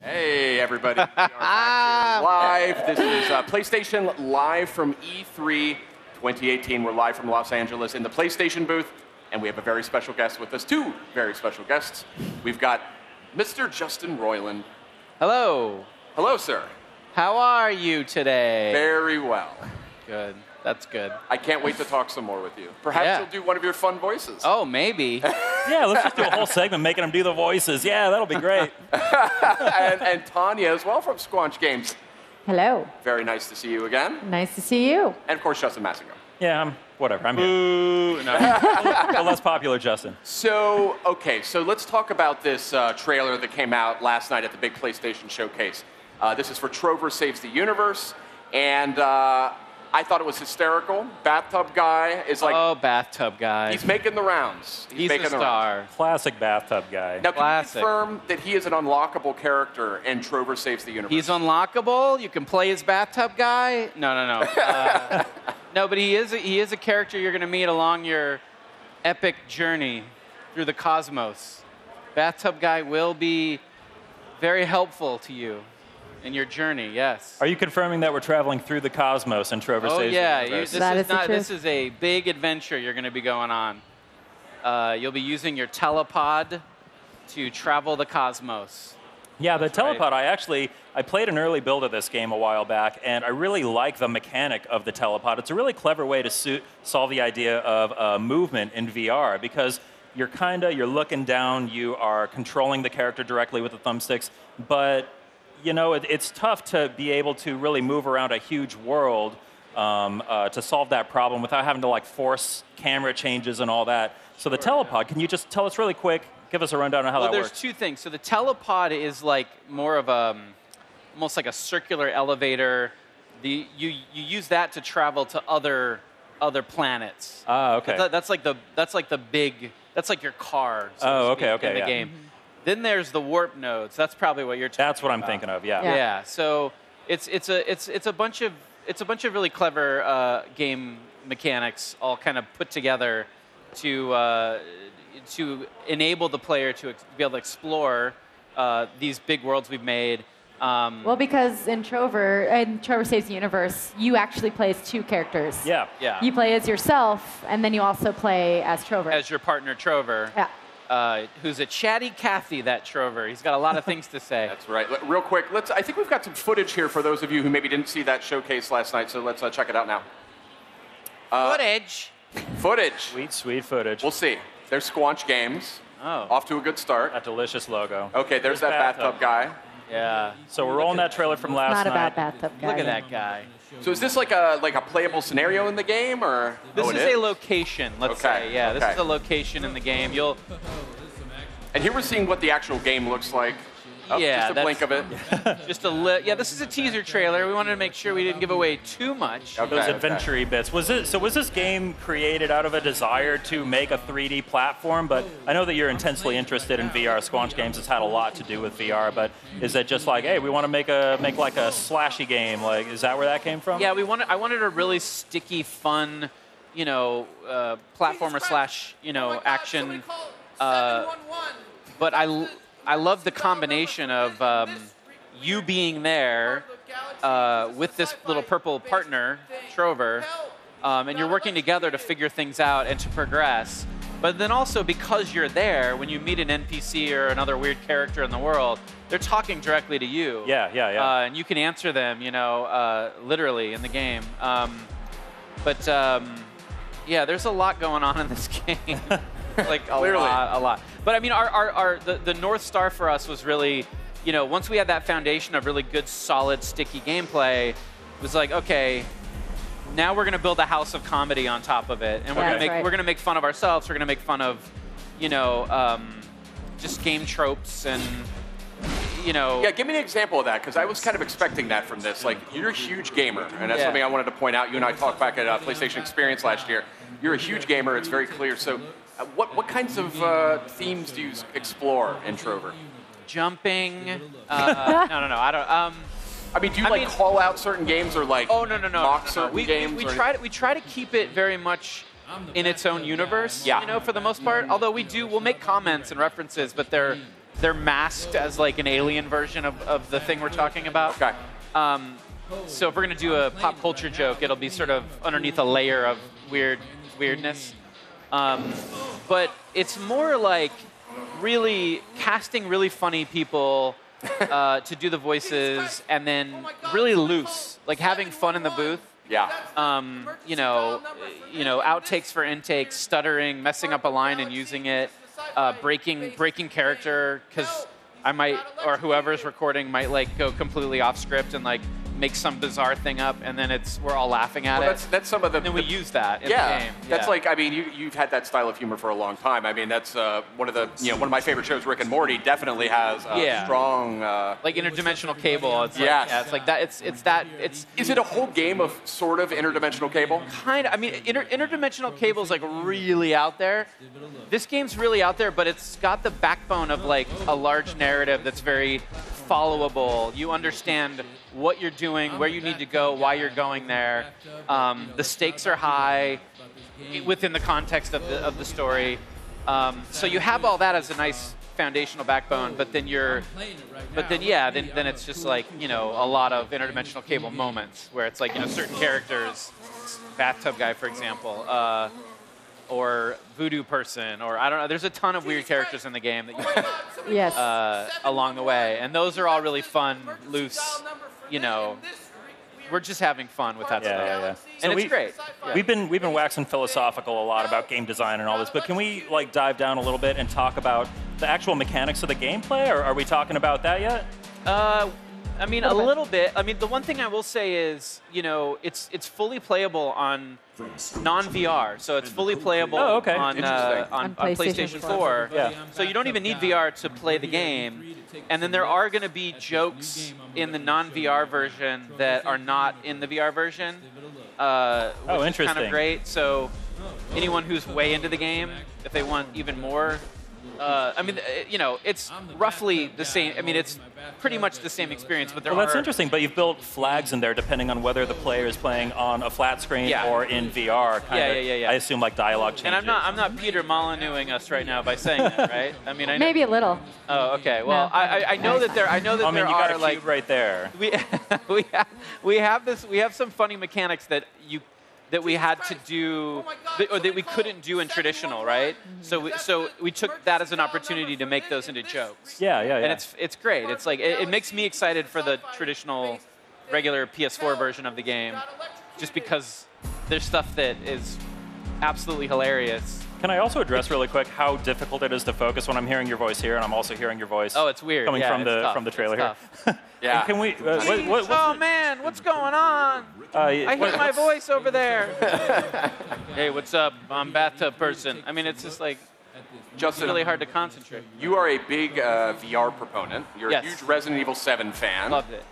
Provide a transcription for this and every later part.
Hey, everybody. We are back here live. This is PlayStation live from E3 2018. We're live from Los Angeles in the PlayStation booth, and we have a very special guest with us, two very special guests. We've got Mr. Justin Roiland. Hello. Hello, sir. How are you today? Very well. Good. That's good. I can't wait to talk some more with you. Perhaps you'll do one of your fun voices. Oh, maybe. Yeah, let's just do a whole segment making them do the voices. Yeah, that'll be great. and Tanya as well from Squanch Games. Hello. Very nice to see you again. Nice to see you. And of course, Justin Massingham. Yeah, whatever. I'm here. Ooh, no. The less popular Justin. So let's talk about this trailer that came out last night at the big PlayStation showcase. This is for Trover Saves the Universe, and I thought it was hysterical. Bathtub guy is like... Oh, bathtub guy. He's making the rounds. He's making a star. Classic bathtub guy. Now, Classic. can you confirm that he is an unlockable character in Trover Saves the Universe? He's unlockable. You can play his bathtub guy. No. No, but he is a character you're going to meet along your epic journey through the cosmos. Bathtub guy will be very helpful to you in your journey, yes. Are you confirming that we're traveling through the cosmos in Trover Saves the Universe? This is a big adventure you're going to be going on. You'll be using your telepod to travel the cosmos. Yeah, the telepod, right. I played an early build of this game a while back, and I really like the mechanic of the telepod. It's a really clever way to solve the idea of movement in VR, because you're looking down, you are controlling the character directly with the thumbsticks, but you know, it's tough to be able to really move around a huge world to solve that problem without having to like force camera changes and all that. So the telepod, can you just tell us really quick, give us a rundown on how that works? Well, there's two things. So the telepod is like more of almost like a circular elevator. You use that to travel to other planets. Ah, okay. That's like your car. So to speak, in the game. Then there's the warp nodes. That's probably what you're talking about. That's what I'm thinking of. Yeah. Yeah. So it's a bunch of really clever game mechanics all kind of put together to enable the player to be able to explore these big worlds we've made. Well, because in Trover Saves the Universe, you actually play as two characters. Yeah. You play as yourself, and then you also play as Trover. As your partner, Trover. Yeah. Who's a chatty Cathy, that Trover. He's got a lot of things to say. That's right. Real quick, I think we've got some footage here for those of you who maybe didn't see that showcase last night, so let's check it out now. Footage. Sweet footage. We'll see. There's Squanch Games. Oh. Off to a good start. That delicious logo. Okay, there's that bathtub guy. Yeah. So we're rolling that trailer from last Not night. about bathtub guy. Look at that guy. So is this like a playable scenario in the game, or? This is a location, let's say. Yeah, okay. This is a location in the game. And here we're seeing what the actual game looks like. Oh, yeah, just a blink of it. This is a teaser trailer. We wanted to make sure we didn't give away too much. Okay, Those adventure-y bits. Was this game created out of a desire to make a 3D platform? But I know that you're intensely interested in VR. Squanch Games has had a lot to do with VR. But is it just like, hey, we want to make like a slashy game? Like, is that where that came from? Yeah, I wanted a really sticky, fun, platformer slash, action. But I love the combination of you being there with this little purple partner, Trover, and you're working together to figure things out and to progress. But then also because you're there, when you meet an NPC or another weird character in the world, they're talking directly to you. Yeah. And you can answer them, literally in the game. There's a lot going on in this game. Like a lot. But I mean, the North Star for us was really, once we had that foundation of really good, solid, sticky gameplay, it was like, okay, now we're gonna build a house of comedy on top of it, and we're gonna make fun of ourselves. We're gonna make fun of, just game tropes and. Yeah, give me an example of that, because I was kind of expecting that from this. Like, you're a huge gamer, and that's something I wanted to point out. You and I talked back at PlayStation Experience last year. You're a huge gamer, it's very clear. So what kinds of themes do you explore in Trover? Jumping. No, I don't. I mean, do you call out certain games or like mock certain games? We try to keep it very much in its own universe, for the most part. Although we'll make comments and references, but they're they're masked as like an alien version of the thing we're talking about. Okay. So if we're gonna do a pop culture joke, it'll be sort of underneath a layer of weirdness. But it's more like really casting really funny people to do the voices, and then really loose, like having fun in the booth. Yeah. Outtakes for intakes, stuttering, messing up a line and using it, breaking character, because I might, or whoever's recording might like go completely off script and like make some bizarre thing up, and then we're all laughing at it. That's some of the. And then we use that in the game. That's like, I mean, you've had that style of humor for a long time. I mean, that's one of my favorite shows. Rick and Morty definitely has strong. Like interdimensional cable. It's like, it's like that. It's. Is it a whole game of sort of interdimensional cable? Kind of. I mean, interdimensional cable is like really out there. This game's really out there, but it's got the backbone of like a large narrative that's very followable. You understand what you're doing, where you need to go, why you're going there. The stakes are high within the context of the story. So you have all that as a nice foundational backbone, but then then it's just like, a lot of interdimensional cable moments where it's like, certain characters, bathtub guy, for example, or voodoo person, or I don't know. There's a ton of weird characters in the game that you meet along the way, and those are all really fun, loose. We're just having fun with that stuff. Yeah. And so it's great. Yeah. We've been waxing philosophical a lot about game design and all this, but can we like dive down a little bit and talk about the actual mechanics of the gameplay, or are we talking about that yet? I mean, a little bit. I mean, the one thing I will say is, it's fully playable on non-VR, so it's fully playable on PlayStation 4. Yeah. So you don't even need VR to play the game. And then there are going to be jokes in the non-VR version that are not in the VR version, which is kind of great. So anyone who's way into the game, if they want even more, it's roughly the same. I mean, it's pretty much the same experience, but that's interesting. But you've built flags in there depending on whether the player is playing on a flat screen or in VR. Yeah. I assume like dialogue changes. And I'm not Peter Molyneuxing us right now by saying that, right? I mean, maybe a little. Oh, okay. Well, no. I know that there. I know that there you got are a like cube right there. We have some funny mechanics that we had to do, or that we couldn't do in traditional, right? So we took that as an opportunity to make those into jokes. Yeah. And it's great. It's like it makes me excited for the traditional, regular PS4 version of the game, just because there's stuff that is absolutely hilarious. Can I also address really quick how difficult it is to focus when I'm hearing your voice here and I'm also hearing your voice? Oh, it's weird. Coming from the trailer here. Yeah. Can we? Oh man, what's going on? I hear my voice over there. Hey, what's up? I'm bathtub person. I mean, it's just like Justin, it's really hard to concentrate. You are a big VR proponent. You're a huge Resident Evil 7 fan. Loved it.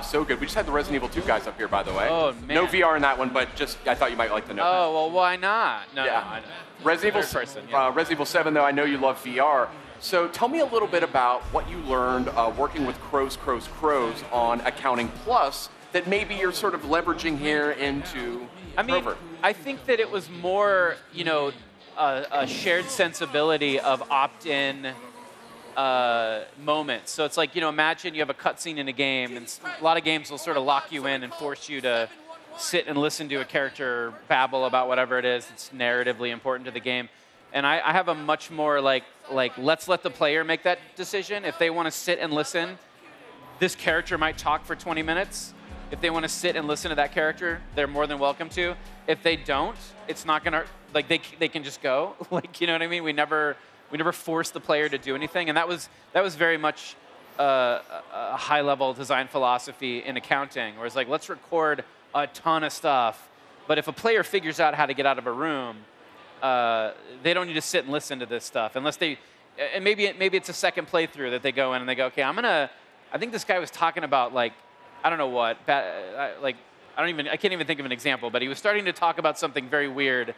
So good. We just had the Resident Evil 2 guys up here, by the way. Oh, man. No VR in that one, but I thought you might like the note. Oh, well, why not? No, I know. Resident Evil 7, though, I know you love VR. So tell me a little bit about what you learned working with Crows on Accounting Plus that maybe you're sort of leveraging here into Trover. I think that it was more, a shared sensibility of opt-in moments. So it's like, imagine you have a cutscene in a game, and a lot of games will sort of lock you in and force you to sit and listen to a character babble about whatever it is that's narratively important to the game. And I have a much more like let's let the player make that decision. If they want to sit and listen, this character might talk for 20 minutes. If they want to sit and listen to that character, they're more than welcome to. If they don't, it's not gonna they can just go. You know what I mean? We never forced the player to do anything, and that was very much a high-level design philosophy in accounting, where it's like, let's record a ton of stuff, but if a player figures out how to get out of a room, they don't need to sit and listen to this stuff unless they, and maybe it's a second playthrough that they go in and they go, okay, I think this guy was talking about I don't know what, I can't even think of an example, but he was starting to talk about something very weird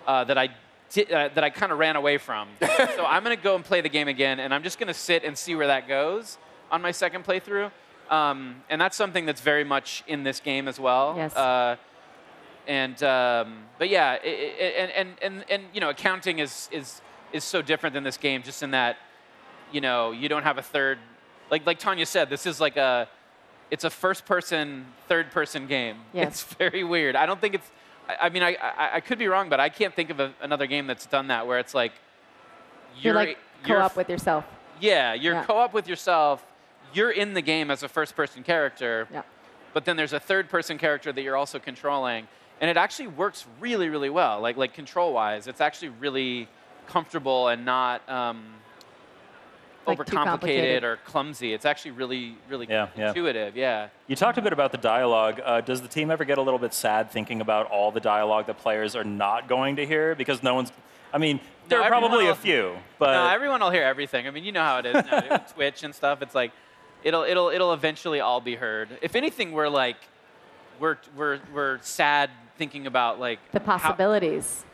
that I kind of ran away from. So I'm going to go and play the game again, and I'm just going to sit and see where that goes on my second playthrough. And that's something that's very much in this game as well. Yes. But yeah, and accounting is so different than this game, just in that you know, you don't have a third. Like Tanya said, this is like it's a first-person, third-person game. Yes. It's very weird. I don't think it's. I mean, I could be wrong, but I can't think of another game that's done that where it's like You're like co-op with yourself. Yeah, you're co-op with yourself. You're in the game as a first-person character. Yeah. But then there's a third-person character that you're also controlling, and it actually works really, really well. Like control-wise, it's actually really comfortable and not Like overcomplicated or clumsy. It's actually really, really intuitive. Yeah. You talked a bit about the dialogue. Does the team ever get a little bit sad thinking about all the dialogue that players are not going to hear because no one's? I mean, there are probably a few, but no, everyone will hear everything. I mean, you know how it is now with Twitch and stuff. It's like it'll eventually all be heard. If anything, we're like we're sad thinking about like the possibilities.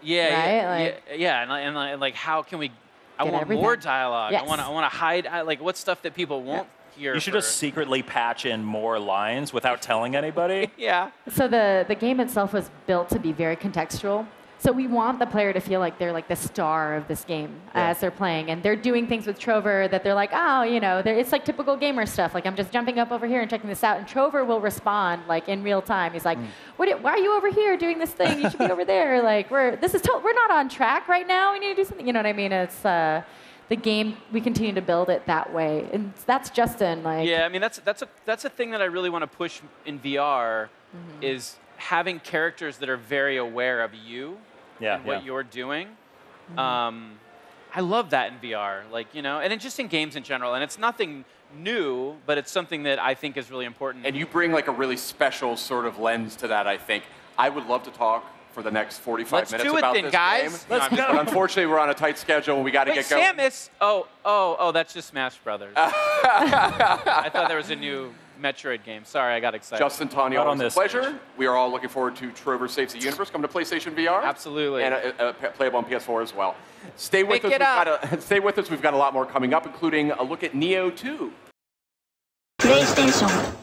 And like how can we? I want more dialogue. Yes. I want to hide. Like what's stuff that people won't hear. You should just secretly patch in more lines without telling anybody. Yeah. So the game itself was built to be very contextual. So we want the player to feel like they're like the star of this game as they're playing. And they're doing things with Trover that they're like, oh, you know, it's like typical gamer stuff. Like, I'm just jumping up over here and checking this out. And Trover will respond, like, in real time. He's like, why are you over here doing this thing? You should be over there. Like, we're not on track right now. We need to do something. You know what I mean? It's the game, we continue to build it that way. And that's Justin. Like, yeah, I mean, that's a thing that I really want to push in VR is having characters that are very aware of you. And what you're doing. I love that in VR, like, you know, and just in games in general. And it's nothing new, but it's something that I think is really important. And you bring like a really special sort of lens to that, I think. I would love to talk for the next 45 minutes about this guys. game. Let's go. But unfortunately, we're on a tight schedule and we got to get going. Samus. Oh, that's just Smash Brothers. I thought there was a new Metroid game. Sorry, I got excited. Justin, Tanya, always a pleasure. We are all looking forward to Trover Saves the Universe coming to PlayStation VR. Absolutely. And playable on PS4 as well. Stay with us. Stay with us. We've got a lot more coming up, including a look at Neo 2. PlayStation